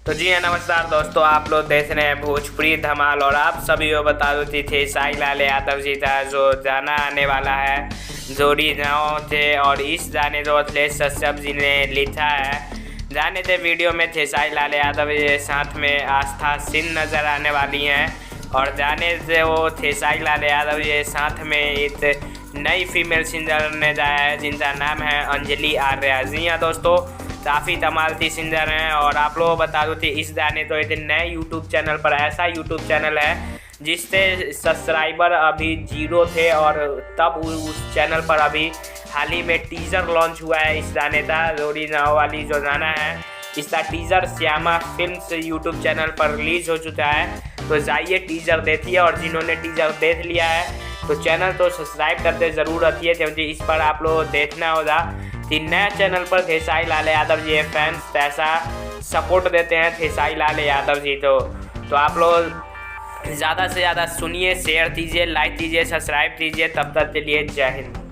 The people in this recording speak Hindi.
तो जी हाँ, नमस्कार दोस्तों, आप लोग देख रहे हैं भोजपुरी धमाल। और आप सभी को बता देती थे साई लाल यादव जी था जो गाना आने वाला है जोड़ी गाँव थे। और इस गाने को अखिलेश कश्यप जी ने लिखा है। जाने थे वीडियो में थे साई लाल यादव जी, साथ में आस्था सिंह नज़र आने वाली हैं। और जाने से वो थे साई लाल यादव जी, साथ में एक नई फीमेल सिंगर ने जाया है जिनका नाम है अंजलि आर्या। जी हाँ दोस्तों, काफ़ी धमालती सिंगर हैं। और आप लोगों को बता दो कि इस गाने तो एक नए यूट्यूब चैनल पर, ऐसा यूट्यूब चैनल है जिससे सब्सक्राइबर अभी 0 थे। और तब उस चैनल पर अभी हाल ही में टीज़र लॉन्च हुआ है इस गाने का, जोड़ी नाव वाली जो गाना है। इसका teaser Shyama films YouTube channel पर रिलीज़ हो चुका है। तो जाइए टीज़र देखिए। और जिन्होंने टीज़र देख लिया है तो चैनल तो सब्सक्राइब करते ज़रूर रखिए, क्योंकि इस पर आप लोग देखना होगा कि नया चैनल पर थे साई लाल यादव जी फैंस ऐसा सपोर्ट देते हैं थे साई लाल यादव जी। तो आप लोग ज़्यादा से ज़्यादा सुनिए, शेयर कीजिए, लाइक कीजिए, सब्सक्राइब कीजिए। तब तक के लिए जय हिंद।